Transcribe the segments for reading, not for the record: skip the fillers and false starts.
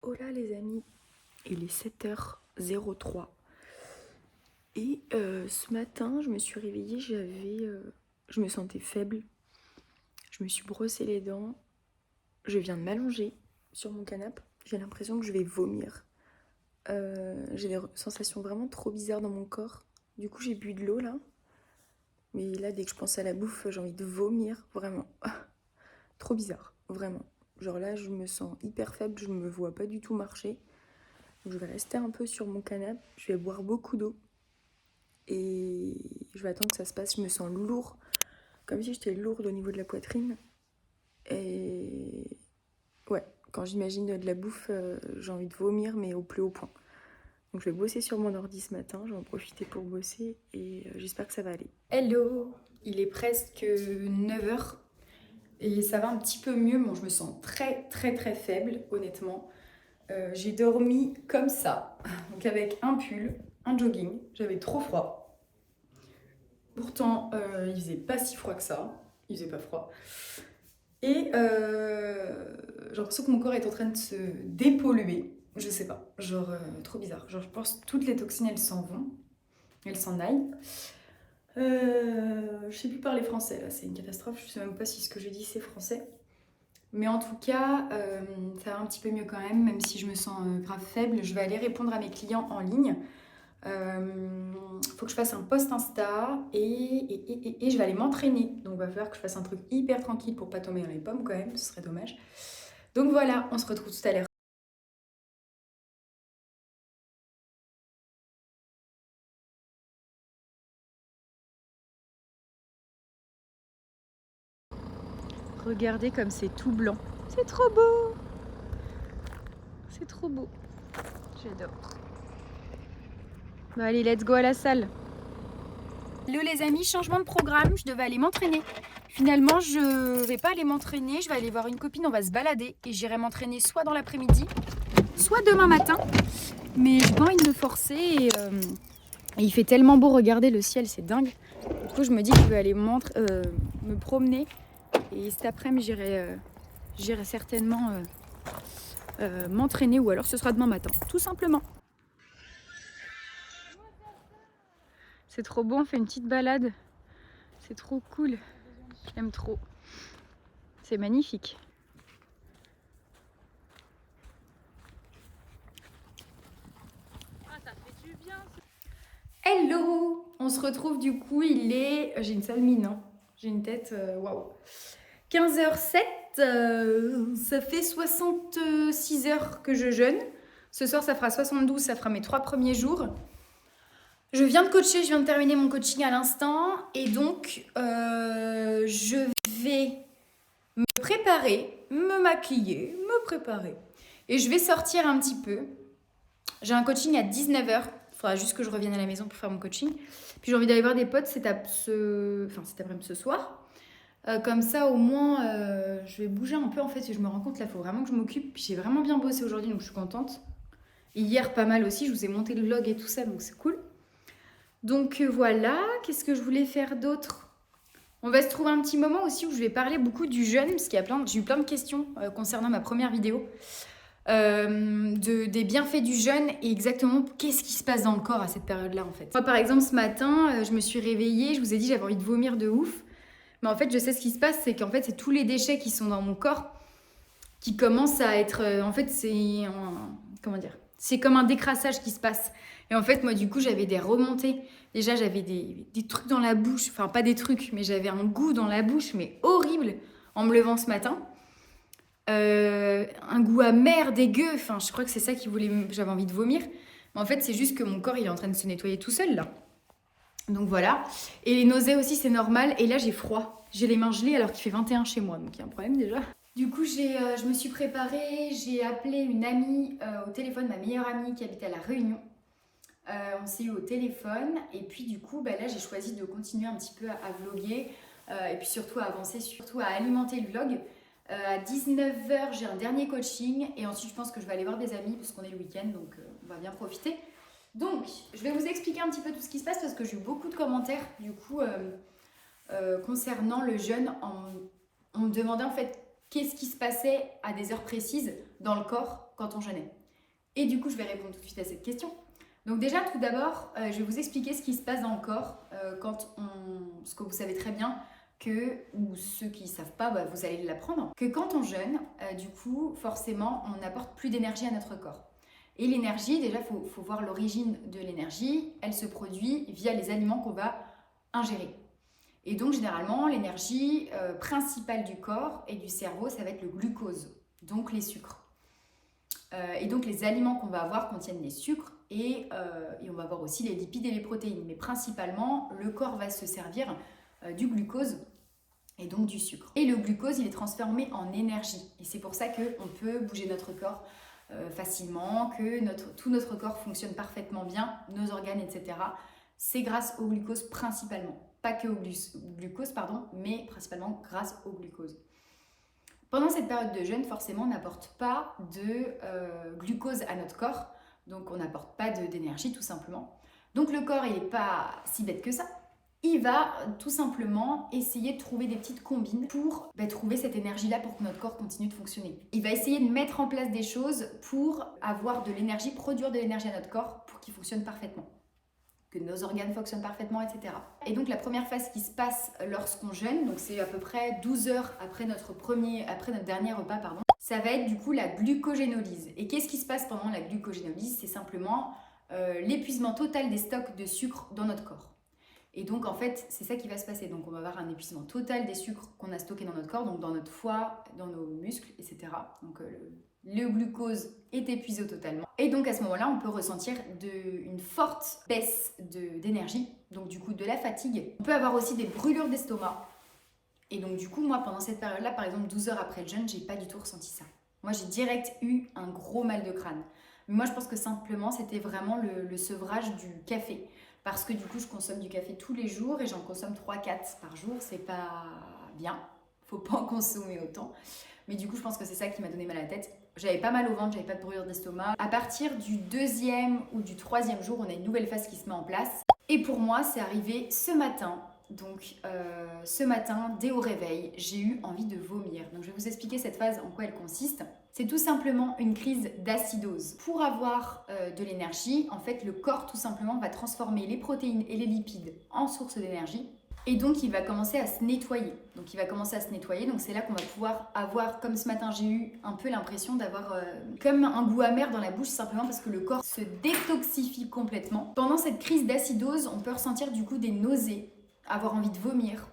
Hola les amis, il est 7h03 et ce matin je me suis réveillée, je me sentais faible, je me suis brossé les dents, je viens de m'allonger sur mon canapé, j'ai l'impression que je vais vomir. J'ai des sensations vraiment trop bizarres dans mon corps, du coup j'ai bu de l'eau là, mais là dès que je pense à la bouffe j'ai envie de vomir, vraiment. Trop bizarre, vraiment. Genre là je me sens hyper faible, je me vois pas du tout marcher. Donc je vais rester un peu sur mon canapé, je vais boire beaucoup d'eau et je vais attendre que ça se passe. Je me sens lourd, comme si j'étais lourde au niveau de la poitrine. Et ouais, quand j'imagine de la bouffe, j'ai envie de vomir, mais au plus haut point. Donc je vais bosser sur mon ordi ce matin, je vais en profiter pour bosser et j'espère que ça va aller. Hello, il est presque 9h et ça va un petit peu mieux. Bon, je me sens très faible, honnêtement. J'ai dormi comme ça, donc avec un pull, un jogging, j'avais trop froid. Pourtant, il faisait pas si froid que ça, il faisait pas froid. Et j'ai l'impression que mon corps est en train de se dépolluer, je sais pas, genre trop bizarre. Genre je pense que toutes les toxines elles s'en vont, elles s'en aillent. Je sais plus parler français là, c'est une catastrophe, je sais même pas si ce que je dis c'est français. Mais en tout cas, ça va un petit peu mieux quand même si je me sens grave faible. Je vais aller répondre à mes clients en ligne. Faut que je fasse un post Insta et je vais aller m'entraîner. Donc il va falloir que je fasse un truc hyper tranquille pour pas tomber dans les pommes quand même, ce serait dommage. Donc voilà, on se retrouve tout à l'heure. Regardez comme c'est tout blanc. C'est trop beau. C'est trop beau. J'adore. Bon, allez, let's go à la salle. Hello les amis, changement de programme, je devais aller m'entraîner. Finalement, je vais pas aller m'entraîner, je vais aller voir une copine, on va se balader et j'irai m'entraîner soit dans l'après-midi, soit demain matin. Mais j'ai pas envie de me forcer et il fait tellement beau, regardez le ciel, c'est dingue. Du coup, je me dis que je vais aller me promener et cet après-midi, j'irai certainement m'entraîner ou alors ce sera demain matin, tout simplement. C'est trop beau, on fait une petite balade. C'est trop cool. J'aime trop. C'est magnifique. Ah, ça fait du bien. Hello! On se retrouve du coup, il est... J'ai une sale mine, hein. J'ai une tête... Waouh! 15h07, ça fait 66 heures que je jeûne. Ce soir, ça fera 72, ça fera mes 3 premiers jours. Je viens de coacher, je viens de terminer mon coaching à l'instant. Et donc, je vais me préparer, me maquiller, me préparer. Et je vais sortir un petit peu. J'ai un coaching à 19h. Il faudra juste que je revienne à la maison pour faire mon coaching. Puis j'ai envie d'aller voir des potes cet après-midi ce soir. Comme ça, au moins, je vais bouger un peu en fait. Et je me rends compte là, il faut vraiment que je m'occupe. Puis j'ai vraiment bien bossé aujourd'hui, donc je suis contente. Et hier, pas mal aussi. Je vous ai monté le vlog et tout ça, donc c'est cool. Donc voilà, qu'est-ce que je voulais faire d'autre? On va se trouver un petit moment aussi où je vais parler beaucoup du jeûne, parce qu'il y a j'ai eu plein de questions concernant ma première vidéo. Des bienfaits du jeûne et exactement qu'est-ce qui se passe dans le corps à cette période-là en fait. Moi par exemple ce matin, je me suis réveillée, je vous ai dit j'avais envie de vomir de ouf. Mais en fait je sais ce qui se passe, c'est qu'en fait c'est tous les déchets qui sont dans mon corps qui commencent à être... en fait comment dire? C'est comme un décrassage qui se passe. Et en fait moi du coup j'avais des remontées. Déjà j'avais des trucs dans la bouche, enfin pas des trucs, mais j'avais un goût dans la bouche mais horrible en me levant ce matin. Un goût amer, dégueu, enfin je crois que c'est ça j'avais envie de vomir. Mais en fait c'est juste que mon corps il est en train de se nettoyer tout seul là. Donc voilà. Et les nausées aussi c'est normal. Et là j'ai froid. J'ai les mains gelées alors qu'il fait 21 chez moi. Donc il y a un problème déjà. Du coup je me suis préparée. J'ai appelé une amie au téléphone, ma meilleure amie qui habite à La Réunion. On s'est eu au téléphone. Et puis du coup là j'ai choisi de continuer un petit peu à vlogger. Et puis surtout à avancer, surtout à alimenter le vlog. À 19h, j'ai un dernier coaching et ensuite je pense que je vais aller voir des amis parce qu'on est le week-end, donc on va bien profiter. Donc, je vais vous expliquer un petit peu tout ce qui se passe parce que j'ai eu beaucoup de commentaires du coup concernant le jeûne. On me demandait en fait qu'est-ce qui se passait à des heures précises dans le corps quand on jeûnait. Et du coup, je vais répondre tout de suite à cette question. Donc déjà, tout d'abord, je vais vous expliquer ce qui se passe dans le corps ce que vous savez très bien, ou ceux qui ne savent pas, vous allez l'apprendre, que quand on jeûne, du coup, forcément, on n'apporte plus d'énergie à notre corps. Et l'énergie, déjà, il faut voir l'origine de l'énergie. Elle se produit via les aliments qu'on va ingérer. Et donc, généralement, l'énergie principale du corps et du cerveau, ça va être le glucose, donc les sucres. Et donc, les aliments qu'on va avoir contiennent des sucres et on va avoir aussi les lipides et les protéines. Mais principalement, le corps va se servir du glucose et donc du sucre. Et le glucose, il est transformé en énergie. Et c'est pour ça qu'on peut bouger notre corps facilement, que tout notre corps fonctionne parfaitement bien, nos organes, etc. C'est grâce au glucose principalement. Pas que au glucose, mais principalement grâce au glucose. Pendant cette période de jeûne, forcément, on n'apporte pas de glucose à notre corps. Donc, on n'apporte pas d'énergie, tout simplement. Donc, le corps, il n'est pas si bête que ça. Il va tout simplement essayer de trouver des petites combines pour trouver cette énergie-là pour que notre corps continue de fonctionner. Il va essayer de mettre en place des choses pour avoir de l'énergie, produire de l'énergie à notre corps pour qu'il fonctionne parfaitement, que nos organes fonctionnent parfaitement, etc. Et donc la première phase qui se passe lorsqu'on jeûne, donc c'est à peu près 12 heures après notre dernier repas, ça va être du coup la glucogénolyse. Et qu'est-ce qui se passe pendant la glucogénolyse? C'est simplement l'épuisement total des stocks de sucre dans notre corps. Et donc en fait, c'est ça qui va se passer. Donc on va avoir un épuisement total des sucres qu'on a stockés dans notre corps, donc dans notre foie, dans nos muscles, etc. Donc le glucose est épuisé totalement. Et donc à ce moment-là, on peut ressentir une forte baisse d'énergie, donc du coup de la fatigue. On peut avoir aussi des brûlures d'estomac. Et donc du coup, moi pendant cette période-là, par exemple 12 heures après le jeûne, j'ai pas du tout ressenti ça. Moi j'ai direct eu un gros mal de crâne. Mais moi je pense que simplement c'était vraiment le sevrage du café. Parce que du coup, je consomme du café tous les jours et j'en consomme 3-4 par jour. C'est pas bien. Faut pas en consommer autant. Mais du coup, je pense que c'est ça qui m'a donné mal à la tête. J'avais pas mal au ventre, j'avais pas de brûlure d'estomac. À partir du 2e ou du 3e jour, on a une nouvelle phase qui se met en place. Et pour moi, c'est arrivé ce matin. Donc, ce matin, dès au réveil, j'ai eu envie de vomir. Donc, je vais vous expliquer cette phase, en quoi elle consiste. C'est tout simplement une crise d'acidose. Pour avoir de l'énergie, en fait, le corps tout simplement va transformer les protéines et les lipides en source d'énergie. Et donc, il va commencer à se nettoyer. Donc, c'est là qu'on va pouvoir avoir, comme ce matin, j'ai eu un peu l'impression d'avoir comme un goût amer dans la bouche, simplement parce que le corps se détoxifie complètement. Pendant cette crise d'acidose, on peut ressentir du coup des nausées, avoir envie de vomir.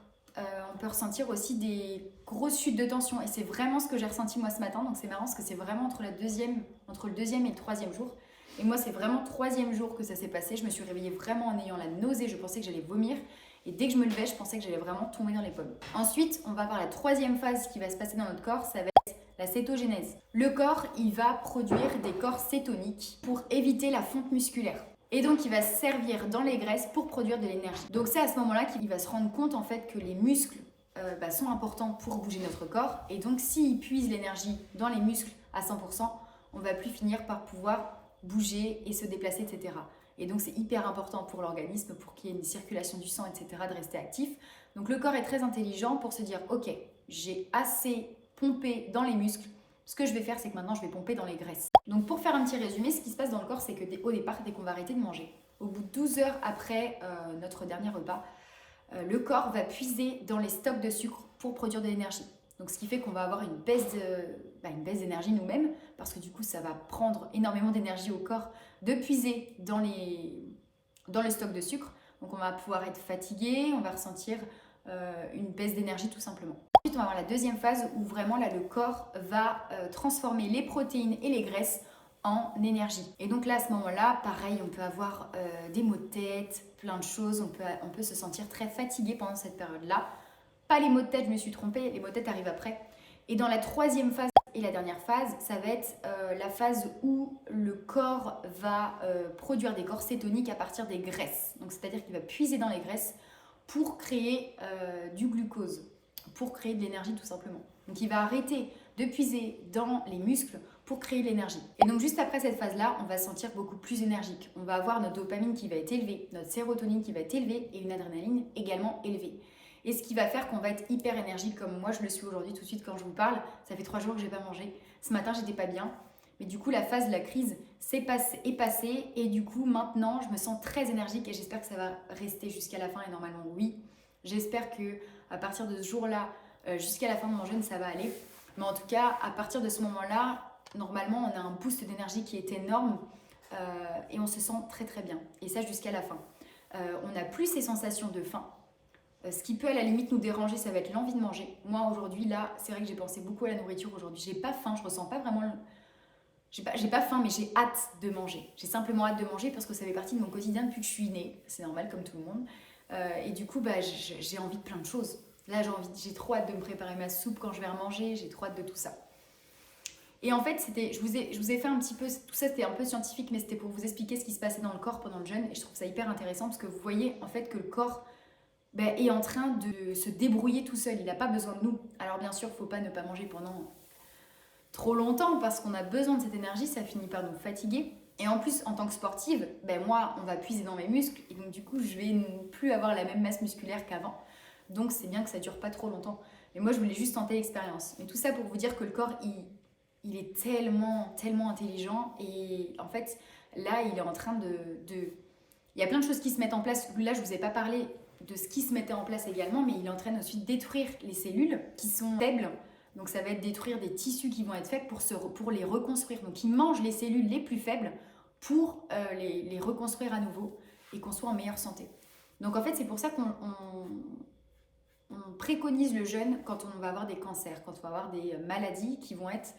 On peut ressentir aussi des grosses chutes de tension. Et c'est vraiment ce que j'ai ressenti moi ce matin. Donc c'est marrant parce que c'est vraiment entre le 2e et le 3e jour. Et moi, c'est vraiment le 3e jour que ça s'est passé. Je me suis réveillée vraiment en ayant la nausée. Je pensais que j'allais vomir. Et dès que je me levais, je pensais que j'allais vraiment tomber dans les pommes. Ensuite, on va avoir la 3e phase qui va se passer dans notre corps. Ça va être la cétogénèse. Le corps, il va produire des corps cétoniques pour éviter la fonte musculaire. Et donc, il va se servir dans les graisses pour produire de l'énergie. Donc, c'est à ce moment-là qu'il va se rendre compte en fait que les muscles sont importants pour bouger notre corps. Et donc, s'il puise l'énergie dans les muscles à 100%, on va plus finir par pouvoir bouger et se déplacer, etc. Et donc, c'est hyper important pour l'organisme, pour qu'il y ait une circulation du sang, etc., de rester actif. Donc, le corps est très intelligent pour se dire, ok, j'ai assez pompé dans les muscles. Ce que je vais faire, c'est que maintenant, je vais pomper dans les graisses. Donc, pour faire un petit résumé, ce qui se passe dans le corps, c'est que au départ, dès qu'on va arrêter de manger, au bout de 12 heures après notre dernier repas, le corps va puiser dans les stocks de sucre pour produire de l'énergie. Donc, ce qui fait qu'on va avoir une baisse d'énergie nous-mêmes, parce que du coup, ça va prendre énormément d'énergie au corps de puiser dans le stock de sucre. Donc, on va pouvoir être fatigué, on va ressentir une baisse d'énergie tout simplement. Ensuite, on va avoir la 2e phase où vraiment là, le corps va transformer les protéines et les graisses en énergie. Et donc là, à ce moment-là, pareil, on peut avoir des maux de tête, plein de choses. On peut se sentir très fatigué pendant cette période-là. Pas les maux de tête, je me suis trompée, les maux de tête arrivent après. Et dans la 3e phase et la dernière phase, ça va être la phase où le corps va produire des corps cétoniques à partir des graisses. Donc c'est-à-dire qu'il va puiser dans les graisses pour créer du glucose, pour créer de l'énergie tout simplement. Donc il va arrêter de puiser dans les muscles pour créer de l'énergie. Et donc juste après cette phase-là, on va se sentir beaucoup plus énergique. On va avoir notre dopamine qui va être élevée, notre sérotonine qui va être élevée et une adrénaline également élevée. Et ce qui va faire qu'on va être hyper énergique comme moi je le suis aujourd'hui tout de suite quand je vous parle. Ça fait 3 jours que je n'ai pas mangé. Ce matin, j'étais pas bien. Mais du coup, la phase de la crise est passée et du coup, maintenant, je me sens très énergique et j'espère que ça va rester jusqu'à la fin et normalement, oui. J'espère que à partir de ce jour-là, jusqu'à la fin de mon jeûne, ça va aller. Mais en tout cas, à partir de ce moment-là, normalement, on a un boost d'énergie qui est énorme et on se sent très très bien. Et ça jusqu'à la fin. On n'a plus ces sensations de faim. Ce qui peut à la limite nous déranger, ça va être l'envie de manger. Moi aujourd'hui, là, c'est vrai que j'ai pensé beaucoup à la nourriture aujourd'hui. J'ai pas faim, je ressens pas vraiment... J'ai pas faim, mais j'ai hâte de manger. J'ai simplement hâte de manger parce que ça fait partie de mon quotidien depuis que je suis née. C'est normal comme tout le monde. Et du coup, j'ai envie de plein de choses. Là, j'ai trop hâte de me préparer ma soupe quand je vais remanger. J'ai trop hâte de tout ça. Et en fait, je vous ai fait un petit peu... Tout ça, c'était un peu scientifique, mais c'était pour vous expliquer ce qui se passait dans le corps pendant le jeûne. Et je trouve ça hyper intéressant parce que vous voyez en fait que le corps est en train de se débrouiller tout seul. Il n'a pas besoin de nous. Alors bien sûr, il ne faut pas ne pas manger pendant trop longtemps parce qu'on a besoin de cette énergie. Ça finit par nous fatiguer. Et en plus, en tant que sportive, moi, on va puiser dans mes muscles. Et donc du coup, je vais ne plus avoir la même masse musculaire qu'avant. Donc c'est bien que ça ne dure pas trop longtemps. Mais moi, je voulais juste tenter l'expérience. Mais tout ça pour vous dire que le corps, il est tellement, tellement intelligent. Et en fait, là, il est en train de... Il y a plein de choses qui se mettent en place. Là, je ne vous ai pas parlé de ce qui se mettait en place également, mais il est en train aussi de détruire les cellules qui sont faibles. Donc ça va être détruire des tissus qui vont être faibles pour les reconstruire. Donc il mange les cellules les plus faibles pour les reconstruire à nouveau et qu'on soit en meilleure santé. Donc en fait, c'est pour ça qu'on préconise le jeûne quand on va avoir des cancers, quand on va avoir des maladies qui vont être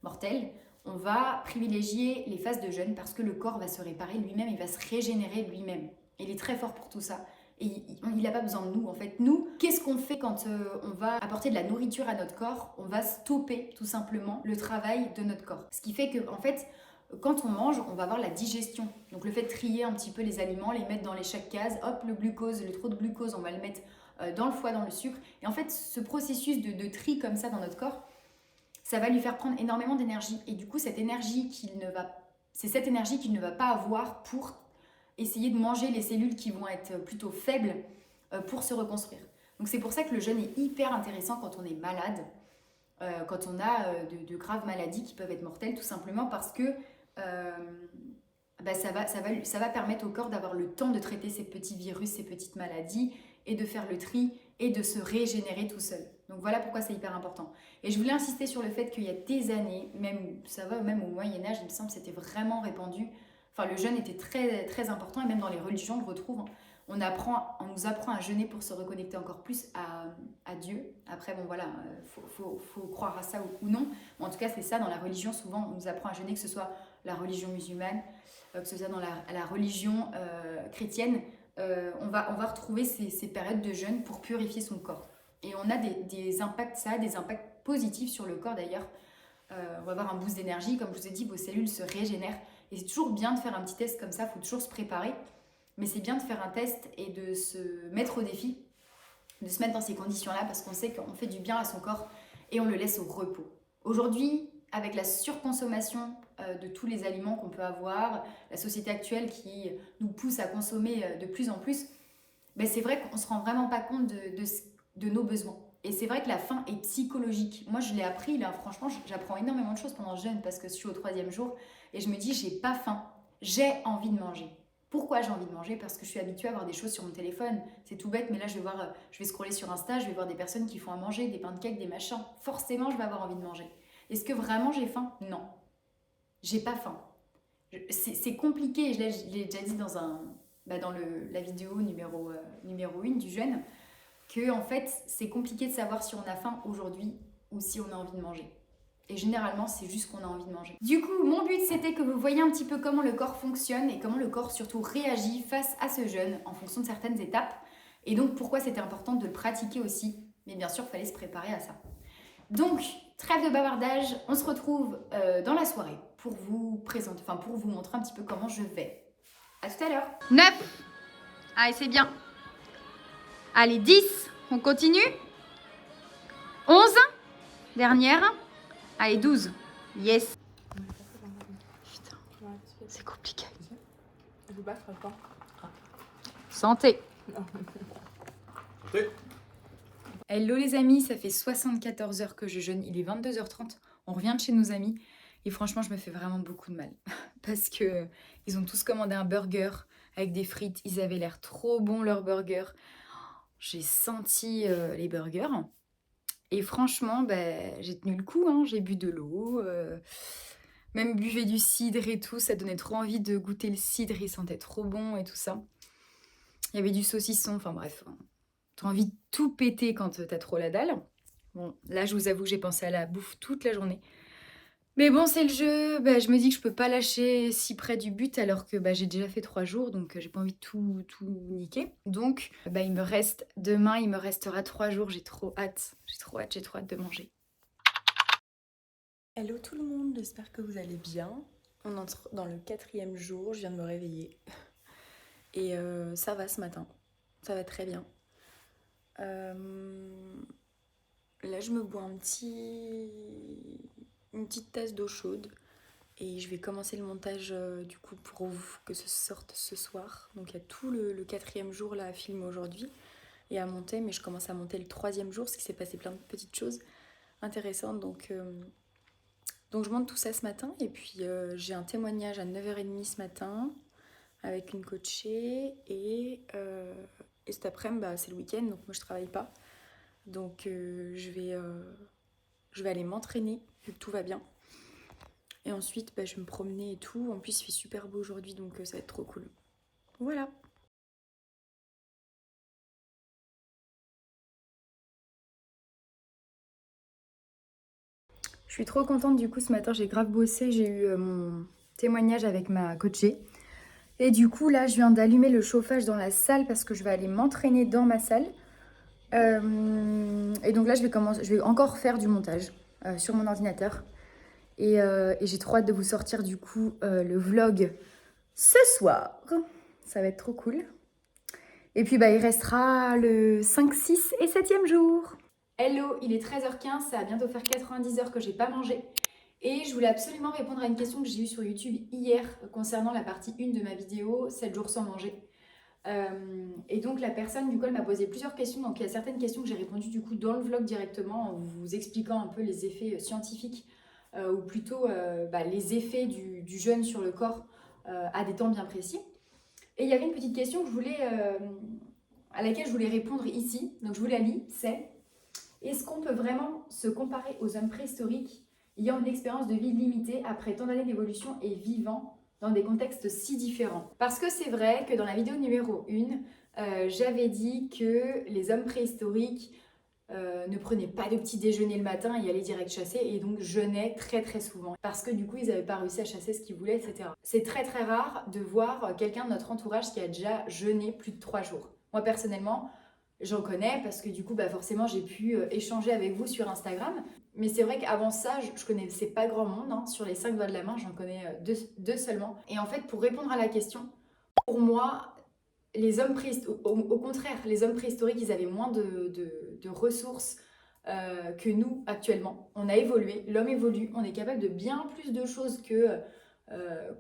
mortelles. On va privilégier les phases de jeûne parce que le corps va se réparer lui-même, il va se régénérer lui-même. Il est très fort pour tout ça. Et il n'a pas besoin de nous, en fait. Nous, qu'est-ce qu'on fait quand on va apporter de la nourriture à notre corps? On va stopper, tout simplement, le travail de notre corps. Ce qui fait que, en fait, quand on mange, on va avoir la digestion. Donc, le fait de trier un petit peu les aliments, les mettre dans les chaque case, hop, le glucose, le trop de glucose, on va le mettre dans le foie, dans le sucre. Et en fait, ce processus de tri comme ça dans notre corps, ça va lui faire prendre énormément d'énergie. Et du coup, c'est cette énergie qu'il ne va pas avoir pour essayer de manger les cellules qui vont être plutôt faibles pour se reconstruire. Donc c'est pour ça que le jeûne est hyper intéressant quand on est malade, quand on a de graves maladies qui peuvent être mortelles, tout simplement parce que ça va permettre au corps d'avoir le temps de traiter ces petits virus, ces petites maladies, et de faire le tri et de se régénérer tout seul. Donc voilà pourquoi c'est hyper important. Et je voulais insister sur le fait qu'il y a des années, même au Moyen-Âge, il me semble que c'était vraiment répandu. Enfin, le jeûne était très, très important et même dans les religions, on le retrouve. On nous apprend à jeûner pour se reconnecter encore plus à Dieu. Après, bon voilà, faut croire à ça ou non. Mais en tout cas, c'est ça, dans la religion, souvent, on nous apprend à jeûner, que ce soit la religion musulmane, que ce soit dans la religion chrétienne. On va retrouver ces périodes de jeûne pour purifier son corps. Et on a des impacts, ça a des impacts positifs sur le corps d'ailleurs. On va avoir un boost d'énergie, comme je vous ai dit, vos cellules se régénèrent. Et c'est toujours bien de faire un petit test comme ça, il faut toujours se préparer. Mais c'est bien de faire un test et de se mettre au défi, de se mettre dans ces conditions-là, parce qu'on sait qu'on fait du bien à son corps et on le laisse au repos. Aujourd'hui, avec la surconsommation de tous les aliments qu'on peut avoir, la société actuelle qui nous pousse à consommer de plus en plus, c'est vrai qu'on ne se rend vraiment pas compte de nos besoins. Et c'est vrai que la faim est psychologique. Moi, je l'ai appris, là, franchement, j'apprends énormément de choses pendant le jeûne parce que je suis au 3e jour et je me dis, j'ai pas faim, j'ai envie de manger. Pourquoi j'ai envie de manger? Parce que je suis habituée à avoir des choses sur mon téléphone. C'est tout bête, mais là, je vais scroller sur Insta, je vais voir des personnes qui font à manger, des pancakes, des machins. Forcément, je vais avoir envie de manger. Est-ce que vraiment j'ai faim? Non. J'ai pas faim. C'est compliqué, je l'ai déjà dit dans la vidéo numéro 1 du jeûne, que en fait, c'est compliqué de savoir si on a faim aujourd'hui ou si on a envie de manger. Et généralement, c'est juste qu'on a envie de manger. Du coup, mon but, c'était que vous voyiez un petit peu comment le corps fonctionne et comment le corps surtout réagit face à ce jeûne en fonction de certaines étapes. Et donc, pourquoi c'était important de le pratiquer aussi. Mais bien sûr, il fallait se préparer à ça. Donc, trêve de bavardage, on se retrouve dans la soirée pour vous présenter, pour vous montrer un petit peu comment je vais. À tout à l'heure. 9. Allez, c'est bien. Allez, 10. On continue. 11. Dernière. Allez, 12. Yes. Putain, c'est compliqué. Santé. Santé. Hello les amis, ça fait 74 heures que je jeûne. Il est 22h30. On revient de chez nos amis Et franchement, je me fais vraiment beaucoup de mal. Parce que ils ont tous commandé un burger avec des frites. Ils avaient l'air trop bons, leurs burgers. J'ai senti les burgers. Et franchement, j'ai tenu le coup. Hein. J'ai bu de l'eau. Même buvais du cidre et tout. Ça donnait trop envie de goûter le cidre. Il sentait trop bon et tout ça. Il y avait du saucisson. Enfin bref. T'as envie de tout péter quand t'as trop la dalle. Bon, là, je vous avoue que j'ai pensé à la bouffe toute la journée. Mais bon, c'est le jeu. Je me dis que je peux pas lâcher si près du but alors que j'ai déjà fait 3 jours, donc j'ai pas envie de tout niquer. Donc, il me reste demain, il me restera 3 jours. J'ai trop hâte. J'ai trop hâte de manger. Hello tout le monde, j'espère que vous allez bien. On entre dans le 4e jour, je viens de me réveiller. Et ça va ce matin, ça va très bien. Là, je me bois une petite tasse d'eau chaude et je vais commencer le montage du coup pour que ce sorte ce soir. Donc il y a tout le 4e jour là à filmer aujourd'hui et à monter, mais je commence à monter le 3e jour parce qu'il s'est passé plein de petites choses intéressantes. Donc je monte tout ça ce matin et puis j'ai un témoignage à 9h30 ce matin avec une coachée et cet après-midi c'est le week-end donc moi je travaille pas. Donc je vais aller m'entraîner vu que tout va bien. Et ensuite je vais me promener et tout. En plus il fait super beau aujourd'hui donc ça va être trop cool. Voilà. Je suis trop contente du coup ce matin, j'ai grave bossé, j'ai eu mon témoignage avec ma coachée. Et du coup là je viens d'allumer le chauffage dans la salle parce que je vais aller m'entraîner dans ma salle. Et donc là je vais encore faire du montage sur mon ordinateur. Et j'ai trop hâte de vous sortir du coup le vlog ce soir. Ça va être trop cool. Et puis il restera le 5, 6 et 7e jour. Hello, il est 13h15, ça va bientôt faire 90 heures que j'ai pas mangé. Et je voulais absolument répondre à une question que j'ai eue sur YouTube hier concernant la partie 1 de ma vidéo 7 jours sans manger. Et donc la personne du coup elle m'a posé plusieurs questions. Donc il y a certaines questions que j'ai répondues du coup dans le vlog directement en vous expliquant un peu les effets scientifiques ou plutôt les effets du jeûne sur le corps à des temps bien précis. Et il y avait une petite question que à laquelle je voulais répondre ici, donc je vous la lis, c'est: est-ce qu'on peut vraiment se comparer aux hommes préhistoriques ayant une expérience de vie limitée après tant d'années d'évolution et vivant dans des contextes si différents? Parce que c'est vrai que dans la vidéo numéro 1, j'avais dit que les hommes préhistoriques ne prenaient pas de petit déjeuner le matin et allaient direct chasser et donc jeûnaient très très souvent parce que du coup ils n'avaient pas réussi à chasser ce qu'ils voulaient, etc. C'est très très rare de voir quelqu'un de notre entourage qui a déjà jeûné plus de 3 jours. Moi personnellement, j'en connais parce que du coup forcément j'ai pu échanger avec vous sur Instagram. Mais c'est vrai qu'avant ça, je connaissais pas grand monde. Hein. Sur les 5 doigts de la main, j'en connais deux seulement. Et en fait, pour répondre à la question, pour moi, au contraire, les hommes préhistoriques, ils avaient moins de ressources que nous actuellement. On a évolué, l'homme évolue, on est capable de bien plus de choses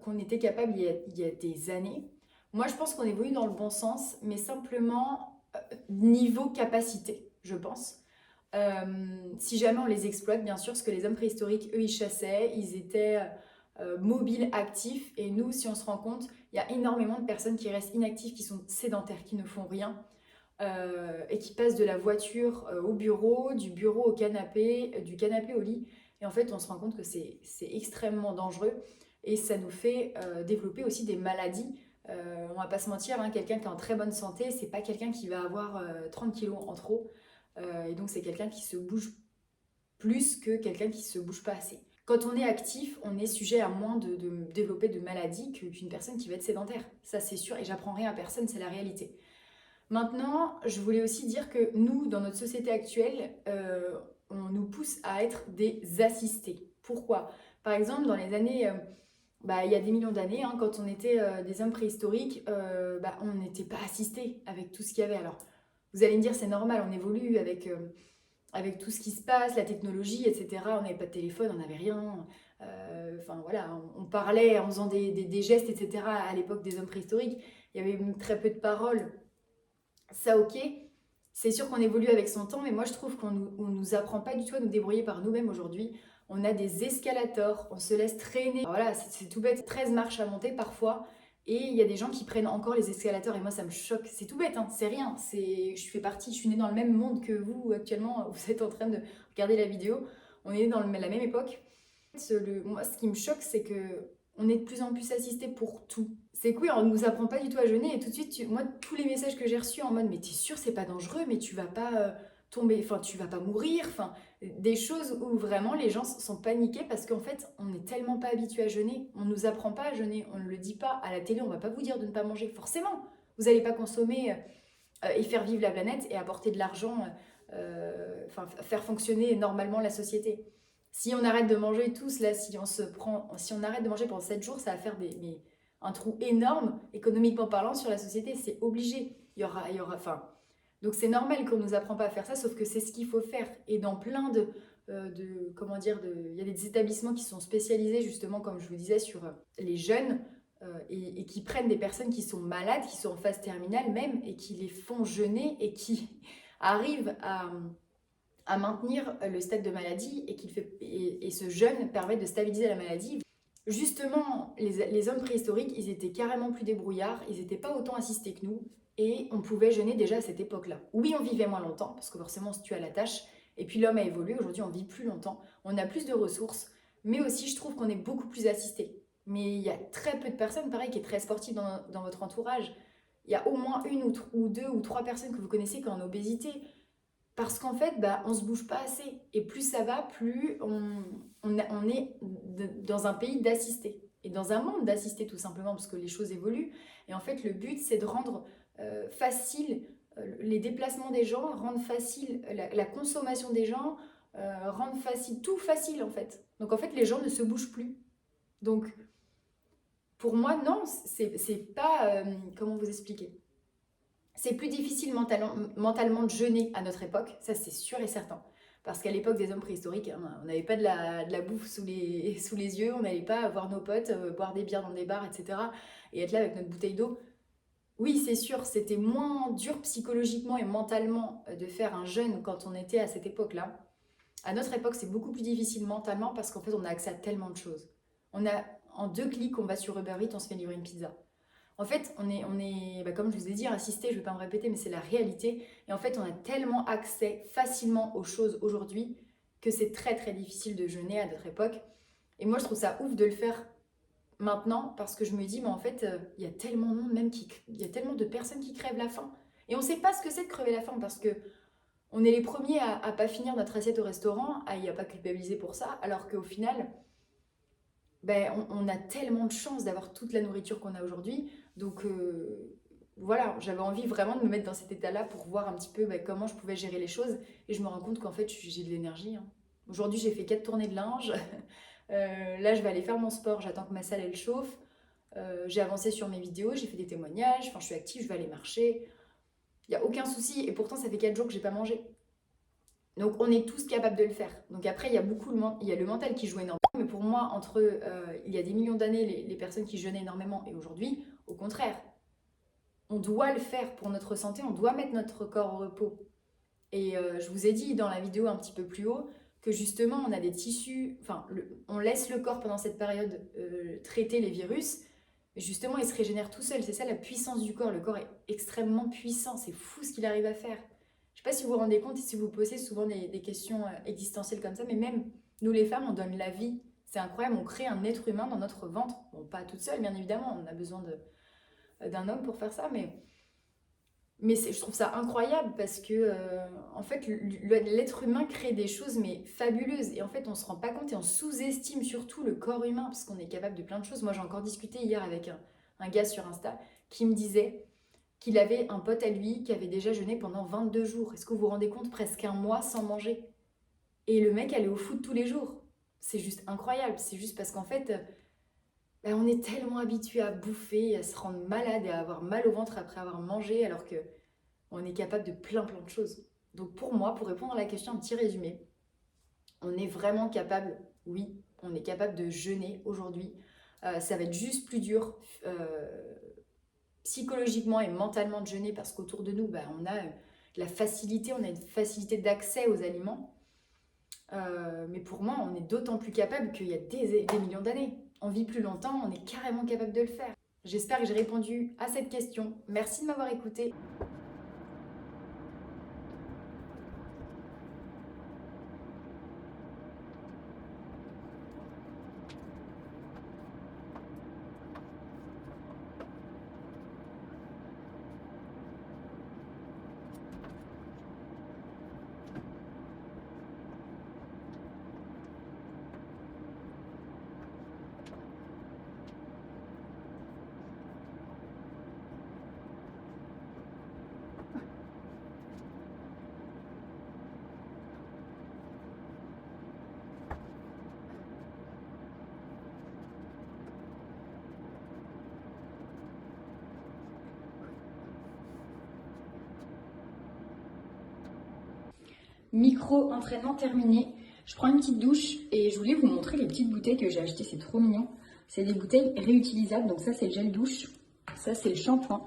qu'on était capable il y a des années. Moi, je pense qu'on évolue dans le bon sens, mais simplement niveau capacité, je pense. Si jamais on les exploite, bien sûr, parce que les hommes préhistoriques, eux, ils chassaient, ils étaient mobiles, actifs, et nous, si on se rend compte, il y a énormément de personnes qui restent inactives, qui sont sédentaires, qui ne font rien, et qui passent de la voiture au bureau, du bureau au canapé, du canapé au lit, et en fait, on se rend compte que c'est extrêmement dangereux, et ça nous fait développer aussi des maladies. On va pas se mentir, hein, quelqu'un qui est en très bonne santé, c'est pas quelqu'un qui va avoir 30 kilos en trop. Et donc c'est quelqu'un qui se bouge plus que quelqu'un qui se bouge pas assez. Quand on est actif, on est sujet à moins de développer de maladies qu'une personne qui va être sédentaire. Ça c'est sûr, et j'apprends rien à personne, c'est la réalité. Maintenant, je voulais aussi dire que nous, dans notre société actuelle, on nous pousse à être des assistés. Pourquoi? Par exemple, dans les années... il y a des millions d'années, hein, quand on était des hommes préhistoriques, on n'était pas assistés avec tout ce qu'il y avait. Alors, vous allez me dire, c'est normal, on évolue avec tout ce qui se passe, la technologie, etc. On n'avait pas de téléphone, on n'avait rien. On parlait en faisant des gestes, etc. À l'époque des hommes préhistoriques. Il y avait très peu de paroles. Ça, ok. C'est sûr qu'on évolue avec son temps, mais moi, je trouve qu'on nous apprend pas du tout à nous débrouiller par nous-mêmes aujourd'hui. on a des escalators, on se laisse traîner. Voilà, c'est tout bête, 13 marches à monter parfois. Et il y a des gens qui prennent encore les escalators et moi ça me choque. C'est tout bête, hein, c'est rien. Je suis née dans le même monde que vous actuellement. Vous êtes en train de regarder la vidéo. On est nés dans la même époque. Moi, ce qui me choque, c'est que on est de plus en plus assisté pour tout. C'est cool, on nous apprend pas du tout à jeûner et tout de suite, moi, tous les messages que j'ai reçus en mode mais t'es sûr c'est pas dangereux, mais tu vas pas tomber, enfin tu vas pas mourir, enfin des choses où vraiment les gens sont paniqués parce qu'en fait on n'est tellement pas habitué à jeûner, on nous apprend pas à jeûner, on ne le dit pas à la télé, on va pas vous dire de ne pas manger, forcément. Vous allez pas consommer et faire vivre la planète et apporter de l'argent, faire fonctionner normalement la société. Si on arrête de manger tous, là, si on arrête de manger pendant 7 jours, ça va faire un trou énorme, économiquement parlant, sur la société. C'est obligé. Enfin, donc c'est normal qu'on ne nous apprend pas à faire ça, sauf que c'est ce qu'il faut faire. Et dans plein il y a des établissements qui sont spécialisés, justement, comme je vous disais, sur les jeunes, et qui prennent des personnes qui sont malades, qui sont en phase terminale même, et qui les font jeûner, et qui arrivent à maintenir le stade de maladie et ce jeûne permet de stabiliser la maladie. Justement, les hommes préhistoriques, ils étaient carrément plus débrouillards, ils n'étaient pas autant assistés que nous et on pouvait jeûner déjà à cette époque-là. Oui, on vivait moins longtemps parce que forcément on se tue à la tâche et puis l'homme a évolué, aujourd'hui on vit plus longtemps, on a plus de ressources, mais aussi je trouve qu'on est beaucoup plus assistés. Mais il y a très peu de personnes, pareil, qui est très sportive dans votre entourage. Il y a au moins une ou deux ou trois personnes que vous connaissez qui ont en obésité. Parce qu'en fait, on se bouge pas assez. Et plus ça va, plus on est dans un pays d'assistés. Et dans un monde d'assistés tout simplement, parce que les choses évoluent. Et en fait, le but, c'est de rendre facile les déplacements des gens, rendre facile la consommation des gens, rendre facile, tout facile en fait. Donc en fait, les gens ne se bougent plus. Donc, pour moi, non, c'est pas... comment vous expliquer ? C'est plus difficile mentalement de jeûner à notre époque, ça c'est sûr et certain. Parce qu'à l'époque des hommes préhistoriques, on n'avait pas de la bouffe sous les yeux, on n'allait pas voir nos potes, boire des bières dans des bars, etc. Et être là avec notre bouteille d'eau. Oui, c'est sûr, c'était moins dur psychologiquement et mentalement de faire un jeûne quand on était à cette époque-là. À notre époque, c'est beaucoup plus difficile mentalement parce qu'en fait, on a accès à tellement de choses. En 2 clics, on va sur Uber Eats, on se fait livrer une pizza. En fait, comme je vous ai dit, insisté, je ne vais pas me répéter, mais c'est la réalité. Et en fait, on a tellement accès facilement aux choses aujourd'hui que c'est très très difficile de jeûner à notre époque. Et moi, je trouve ça ouf de le faire maintenant parce que je me dis, mais en fait, il y a tellement de monde, il y a tellement de personnes qui crèvent la faim. Et on ne sait pas ce que c'est de crever la faim parce que on est les premiers à ne pas finir notre assiette au restaurant, à n'y pas culpabiliser pour ça, alors qu'au final, on a tellement de chance d'avoir toute la nourriture qu'on a aujourd'hui. Donc voilà, j'avais envie vraiment de me mettre dans cet état-là pour voir un petit peu comment je pouvais gérer les choses. Et je me rends compte qu'en fait, j'ai de l'énergie. Hein. Aujourd'hui, j'ai fait 4 tournées de linge. Là, je vais aller faire mon sport. J'attends que ma salle, elle chauffe. J'ai avancé sur mes vidéos, j'ai fait des témoignages. Enfin, je suis active, je vais aller marcher. Il n'y a aucun souci. Et pourtant, ça fait 4 jours que j'ai pas mangé. Donc, on est tous capables de le faire. Donc après, il y a le mental qui joue énormément. Mais pour moi, il y a des millions d'années, les personnes qui jeûnaient énormément et aujourd'hui, au contraire, on doit le faire pour notre santé, on doit mettre notre corps au repos. Et je vous ai dit dans la vidéo un petit peu plus haut que justement, on a des tissus, on laisse le corps pendant cette période traiter les virus. Mais justement, il se régénère tout seul. C'est ça la puissance du corps. Le corps est extrêmement puissant. C'est fou ce qu'il arrive à faire. Je ne sais pas si vous vous rendez compte et si vous posez souvent des questions existentielles comme ça, mais même nous les femmes, on donne la vie. C'est incroyable, on crée un être humain dans notre ventre. Bon, pas toute seule, bien évidemment, on a besoin d'un homme pour faire ça, mais je trouve ça incroyable parce que, en fait, l'être humain crée des choses, mais fabuleuses. Et en fait, on ne se rend pas compte et on sous-estime surtout le corps humain parce qu'on est capable de plein de choses. Moi, j'ai encore discuté hier avec un gars sur Insta qui me disait qu'il avait un pote à lui qui avait déjà jeûné pendant 22 jours. Est-ce que vous vous rendez compte? Presque un mois sans manger. Et le mec allait au foot tous les jours. C'est juste incroyable. C'est juste parce qu'en fait, on est tellement habitué à bouffer, à se rendre malade et à avoir mal au ventre après avoir mangé, alors que on est capable de plein de choses. Donc pour moi, pour répondre à la question, un petit résumé, on est vraiment capable, oui, on est capable de jeûner aujourd'hui. Ça va être juste plus dur psychologiquement et mentalement de jeûner parce qu'autour de nous, on a la facilité, on a une facilité d'accès aux aliments. Mais pour moi, on est d'autant plus capable qu'il y a des millions d'années. On vit plus longtemps, on est carrément capable de le faire. J'espère que j'ai répondu à cette question. Merci de m'avoir écouté. Micro-entraînement terminé. Je prends une petite douche et je voulais vous montrer les petites bouteilles que j'ai achetées, c'est trop mignon. C'est des bouteilles réutilisables, donc ça c'est le gel douche, ça c'est le shampoing.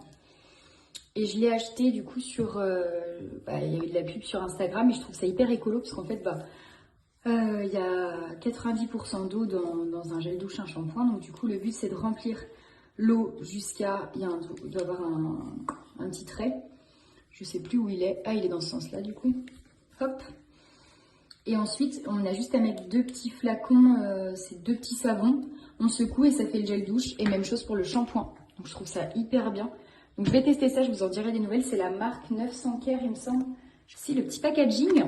Et je l'ai acheté du coup sur... il y a eu de la pub sur Instagram et je trouve ça hyper écolo parce qu'en fait, il y a 90% d'eau dans un gel douche, un shampoing. Donc du coup, le but c'est de remplir l'eau jusqu'à... Il doit y avoir un petit trait. Je sais plus où il est. Ah, il est dans ce sens-là du coup. Hop. Et ensuite, on a juste à mettre 2 petits flacons, c'est 2 petits savons. On secoue et ça fait le gel douche. Et même chose pour le shampoing. Donc je trouve ça hyper bien. Donc je vais tester ça, je vous en dirai des nouvelles. C'est la marque 900 Care, il me semble. Si, le petit packaging.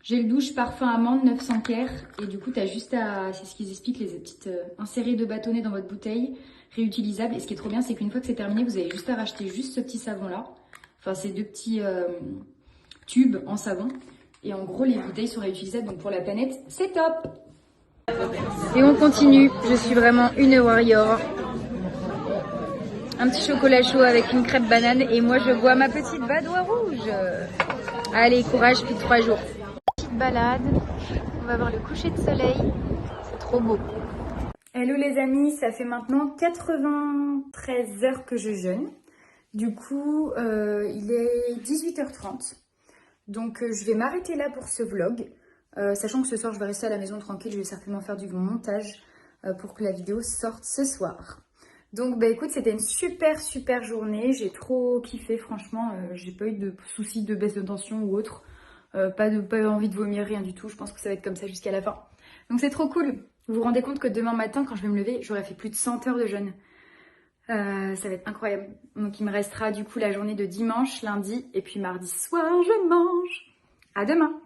Gel douche, parfum amande, 900 Care. Et du coup, tu as juste à, c'est ce qu'ils expliquent, les petites insérer 2 bâtonnets dans votre bouteille, réutilisable. Et ce qui est trop bien, c'est qu'une fois que c'est terminé, vous avez juste à racheter juste ce petit savon-là. Enfin, ces 2 petits tubes en savon. Et en gros, les bouteilles sont réutilisables. Donc pour la planète, c'est top. Et on continue. Je suis vraiment une warrior. Un petit chocolat chaud avec une crêpe banane. Et moi, je bois ma petite badoie rouge. Allez, courage, plus de 3 jours. Petite balade. On va voir le coucher de soleil. C'est trop beau. Hello les amis, ça fait maintenant 93 heures que je jeûne. Du coup, il est 18h30. Donc, je vais m'arrêter là pour ce vlog. Sachant que ce soir, je vais rester à la maison tranquille. Je vais certainement faire du montage pour que la vidéo sorte ce soir. Donc, écoute, c'était une super journée. J'ai trop kiffé, franchement. J'ai pas eu de soucis de baisse de tension ou autre. Pas envie de vomir, rien du tout. Je pense que ça va être comme ça jusqu'à la fin. Donc, c'est trop cool. Vous vous rendez compte que demain matin, quand je vais me lever, j'aurai fait plus de 100 heures de jeûne. Ça va être incroyable. Donc il me restera du coup la journée de dimanche, lundi et puis mardi soir je mange. À demain.